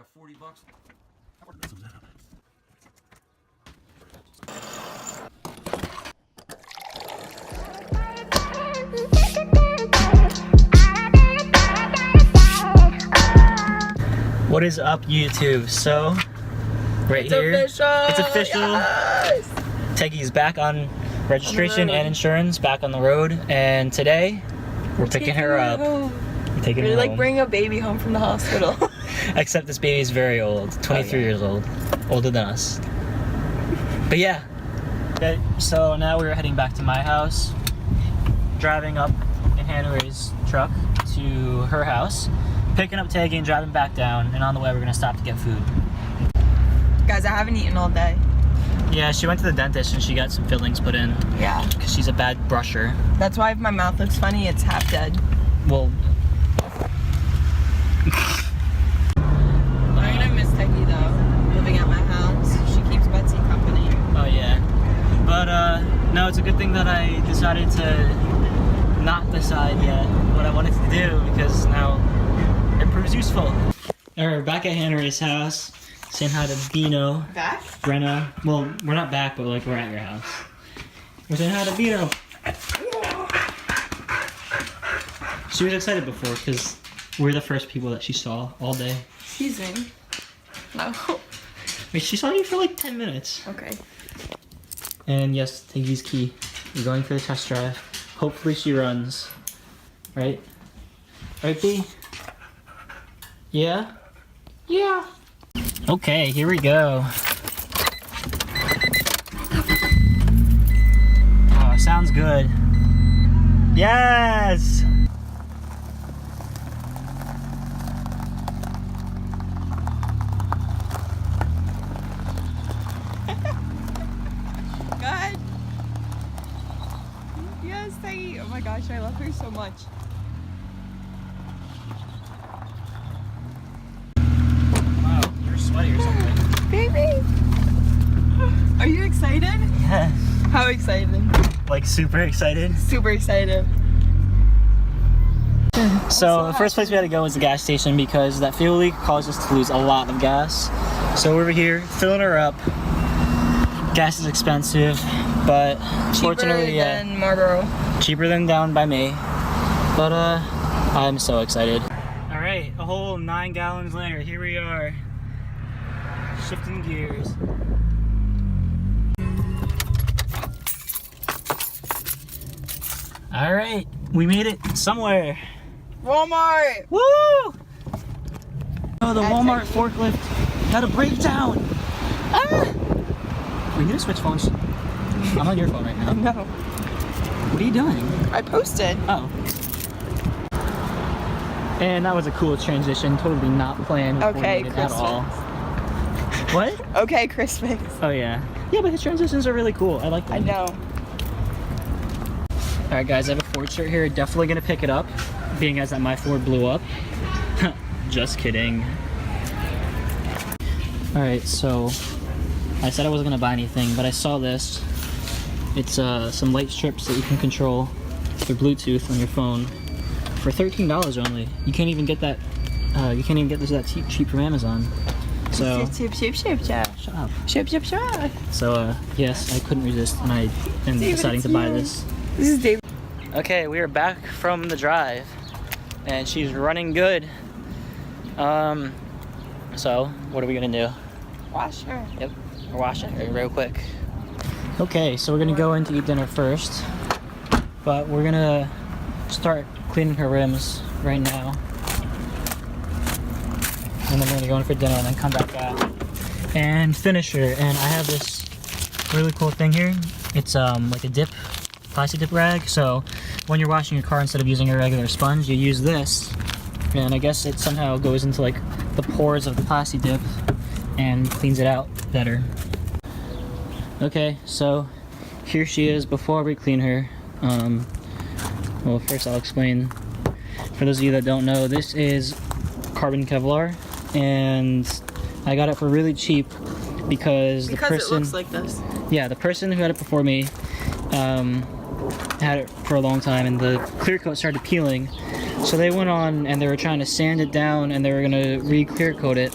got 40 bucks. What is up, YouTube? So, it's official. Yes. Teggy's back on registration and insurance, back on the road, and today we're picking her up. We're taking her like home. bringing a baby home from the hospital. Except this baby is very old, 23 years old, older than us. But yeah. Okay, so now we're heading back to my house, driving up in Hannah Ray's truck to her house, picking up Teggy and driving back down, and on the way we're gonna stop to get food. Guys, I haven't eaten all day. Yeah, she went to the dentist and she got some fillings put in. Yeah. Because she's a bad brusher. That's why if my mouth looks funny, it's half dead. Well... I'm gonna miss Teggy though, living at my house. She keeps Betsy company. Oh yeah. But no, it's a good thing that I decided to not decide yet what I wanted to do, because now it proves useful. Alright, we're back at Hannah Ray's house, saying hi to Bino. Back? Brenna. Well, we're not back, but like we're at your house. We're saying hi to Bino. She was excited before because we're the first people that she saw all day. Teasing. No. Wait, she saw you for like 10 minutes. Okay. And yes, Teggy's key. We're going for the test drive. Hopefully she runs. Right? Right, B? Yeah? Yeah. Okay, here we go. Oh, sounds good. Yes! Good. Yes, Teggy. Oh my gosh, I love her so much. Wow, you're sweaty or something. Baby! Are you excited? Yes. How excited? Like super excited. Super excited. So the first place we had to go was the gas station because that fuel leak caused us to lose a lot of gas. So we're over here filling her up. Gas is expensive, but fortunately, Cheaper than Marlboro. cheaper than down by me. But I'm so excited. All right, a whole 9 gallons later, here we are, shifting gears. All right, we made it somewhere. Walmart! Woo! Oh, the Walmart forklift had a breakdown. Ah! We need to switch phones. I'm on your phone right now. No. What are you doing? I posted. Oh. And that was a cool transition. Totally not planned or Okay, coordinated at all. What? Okay, Christmas. Oh yeah. Yeah, but his transitions are really cool. I like them. I know. Alright guys, I have a Ford shirt here. Definitely gonna pick it up, being as that my Ford blew up. Just kidding. Alright, so I said I wasn't gonna buy anything, but I saw this. It's some light strips that you can control through Bluetooth on your phone for $13 only. You can't even get that. You can't even get this that cheap from Amazon. So shut up. So yes, I couldn't resist, and I am deciding to buy this. This is David. Okay, we are back from the drive, and she's running good. So what are we gonna do? Wash her. Yep, we're washing her real quick. Okay, so we're gonna go in to eat dinner first, but we're gonna start cleaning her rims right now, and then we're gonna go in for dinner and then come back out and finish her. And I have this really cool thing here. It's like a plastic dip rag. So when you're washing your car, instead of using a regular sponge, you use this, and I guess it somehow goes into like the pores of the plastic dip and cleans it out better. Okay, so here she is before we clean her. Well, first I'll explain. For those of you that don't know, this is carbon Kevlar, and I got it for really cheap because the person. It looks like this. Yeah, the person who had it before me had it for a long time, and the clear coat started peeling. So they went on and they were trying to sand it down and they were gonna re-clear coat it,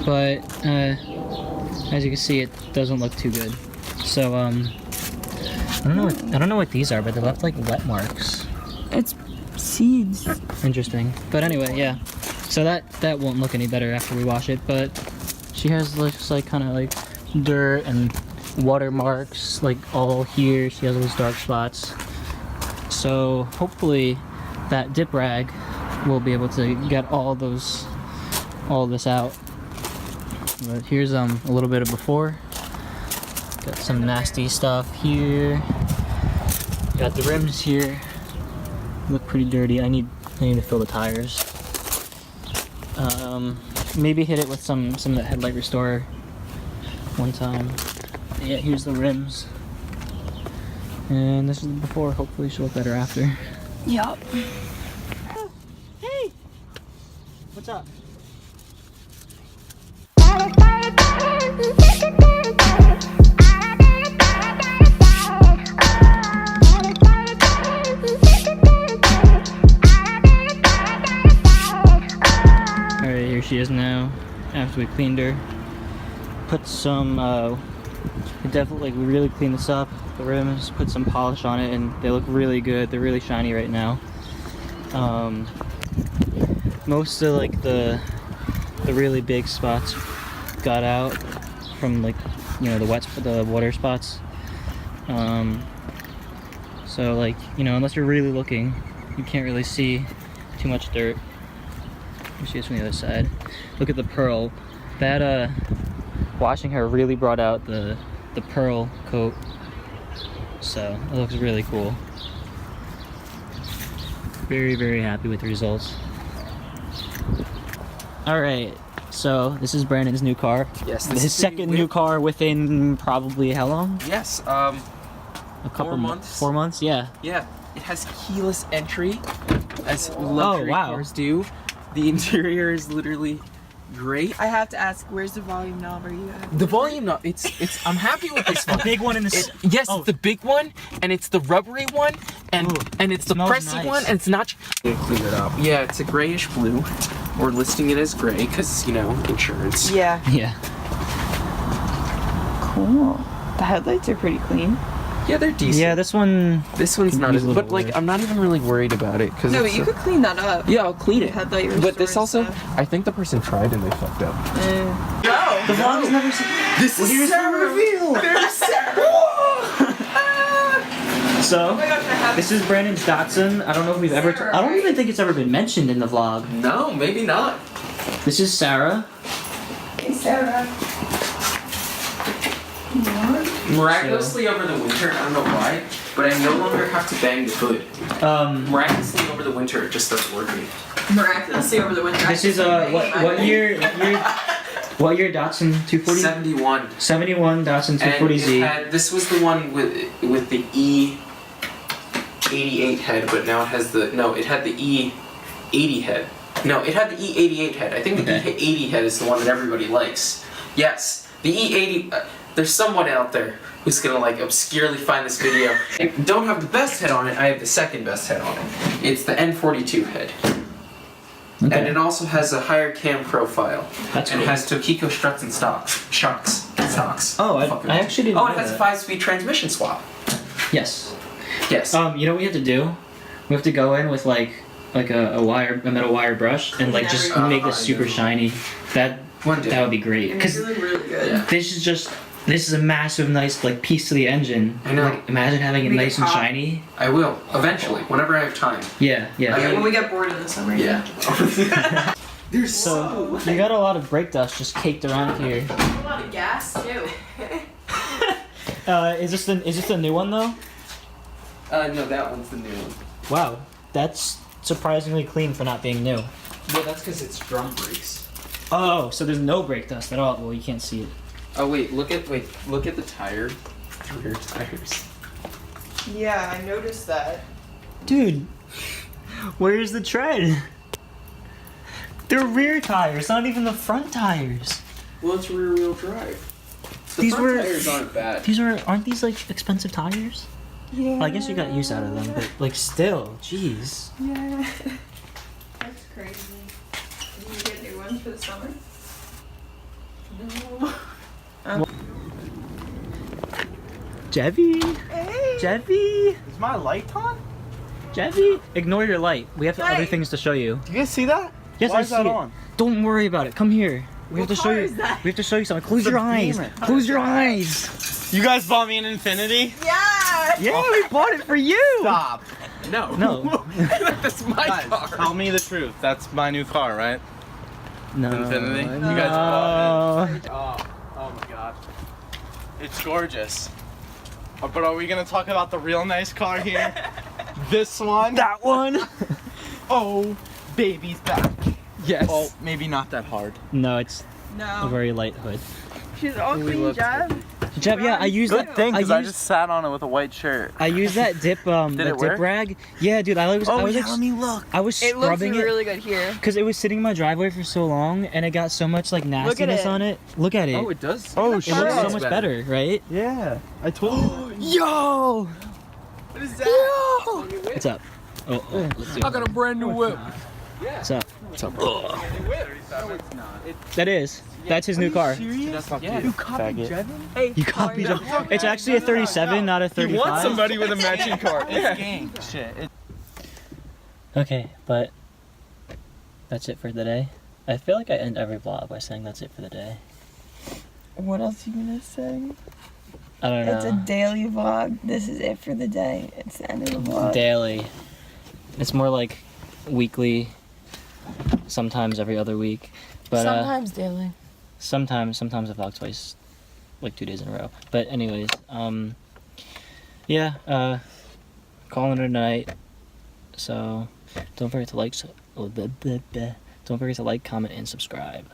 but as you can see, it doesn't look too good. So I don't know what these are, but they left like wet marks. It's seeds. Interesting. But anyway, yeah. So that won't look any better after we wash it, but she has looks like kind of like dirt and water marks like all here. She has those dark spots. So hopefully that dip rag will be able to get all this out. But here's a little bit of before. Got some nasty stuff here. Got the rims here. Look pretty dirty. I need to fill the tires. Maybe hit it with some of that headlight restorer one time. Yeah, here's the rims. And this is before. Hopefully she'll look better after. Yup. Hey! What's up? Alright, here she is now, after we cleaned her. Put some, we really cleaned this up, the rims, put some polish on it, and they look really good. They're really shiny right now. Most of like the really big spots got out from like, you know, the water spots. So like, you know, unless you're really looking, you can't really see too much dirt. Let me see this from the other side. Look at the pearl. That washing her really brought out the pearl coat. So it looks really cool. Very, very happy with the results. Alright, so this is Brandon's new car. Yes, His second new car within probably how long? Yes, A couple 4 months. 4 months, yeah. Yeah, it has keyless entry, as luxury wow. cars do. The interior is literally great. I have to ask, where's the volume knob? Are you at? The volume knob, it's. I'm happy with this The one. big one in the Yes, oh. it's the big one, and it's the rubbery one, and Ooh, it's the smells pressy nice. one, and it's not. Clean it up. Yeah, it's a grayish blue. We're listing it as gray because, you know, insurance. Yeah. Yeah. Cool. The headlights are pretty clean. Yeah, they're decent. Yeah, this one's One's not use as, a little but like work. I'm not even really worried about it because No, but you could clean that up. Yeah, I'll clean it. Headlight But this restore also, and stuff. I think the person tried and they fucked up. No. the vlog is never seen. This Well, here's the reveal. There's Sarah. So, Oh my gosh, I have this is Brandon's Datsun. I don't know if we've ever. Sarah, I don't right? even think it's ever been mentioned in the vlog. No, maybe not. This is Sarah. Hey, Sarah. Miraculously over the winter, I don't know why, but I no longer have to bang the hood. Miraculously over the winter, it just starts working. Miraculously over the winter. This is what year? What year Datsun 240? 71. 71 Datsun 240Z. And this was the one with the E88 head, but now it has the it had the E80 head. No, it had the E88 head. I think the E80 head is the one that everybody likes. Yes, the E80. There's someone out there who's gonna like obscurely find this video. I don't have the best head on it. I have the second best head on it. It's the N42 head. Okay. And it also has a higher cam profile. That's and cool. it has Tokiko struts and shocks. Oh, I actually didn't Oh, know it has a that. 5-speed transmission swap. Yes. Yes. You know what we have to do? We have to go in with like a metal wire brush and like just everything. make this super shiny. That One day. would be great. And it's Because really, really good. Yeah. this is a massive, nice like piece to the engine. I know. Like, imagine having it Make it nice and pop. shiny. I will eventually, whenever I have time. Yeah, yeah. Yeah, when we get bored in the summer. Yeah. There's So you got a lot of brake dust just caked around here. A lot of gas too. Is this the new one though? no, that one's the new one. Wow, that's surprisingly clean for not being new. Well, that's because it's drum brakes. Oh, so there's no brake dust at all. Well, you can't see it. Oh wait, look at the tire, the rear tires. Yeah, I noticed that. Dude, where's the tread? They're rear tires, not even the front tires. Well, it's rear wheel drive. The These front were- tires aren't bad. Aren't these like expensive tires? Yeah. Well, I guess you got use out of them, but like still, jeez. Yeah. That's crazy. Did you get new ones for the summer? No. Jevin, Hey. Jevin, Is my light on? Jevin. Ignore your light. We have other Hey. things to show you. Do you guys see that? Yes, Why I is see that it. on? Don't worry about it. Come here. We have to What show car you. is that? We have to show you something. Close It's a your eyes. Beamer. Close your eyes. You guys bought me an Infinity? Yeah. Yeah, we bought it for you. Stop. No. No. That's my Guys, car. tell me the truth. That's my new car, right? No. Infinity? You No. guys bought it. Oh my god. It's gorgeous. But are we gonna talk about the real nice car here? This one? That one. Oh, baby's back. Yes. Oh, maybe not that hard. No, it's a No. very light hood. She's all clean, looked Jeb. Jeff, yeah, I used Good that. thing, because I used- just sat on it with a white shirt. I used that dip, Did that it dip work? rag. Yeah, dude, I was, let me look. I was It looks scrubbing it really good here. because it was sitting in my driveway for so long, and it got so much like nastiness it. on it. Look at it. Oh, it does. Oh, it looks shit. so much better, right? Yeah, I told you. Yo, What is that? what's up? Oh, let's see. I got a brand new whip. What's up? What's up? That is. That's his new car. Yeah. You copied Jevin? Hey, You copied it. It's actually a 37, not a 35. with a matching car. It's gang shit. Okay, but that's it for the day. I feel like I end every vlog by saying that's it for the day. What else are you gonna say? I don't know. It's a daily vlog. This is it for the day. It's the end of the vlog. Daily. It's more like weekly, sometimes every other week. But Sometimes daily. sometimes I vlog twice, like 2 days in a row. But anyways, yeah, calling it a night. So don't forget to don't forget to like, comment, and subscribe.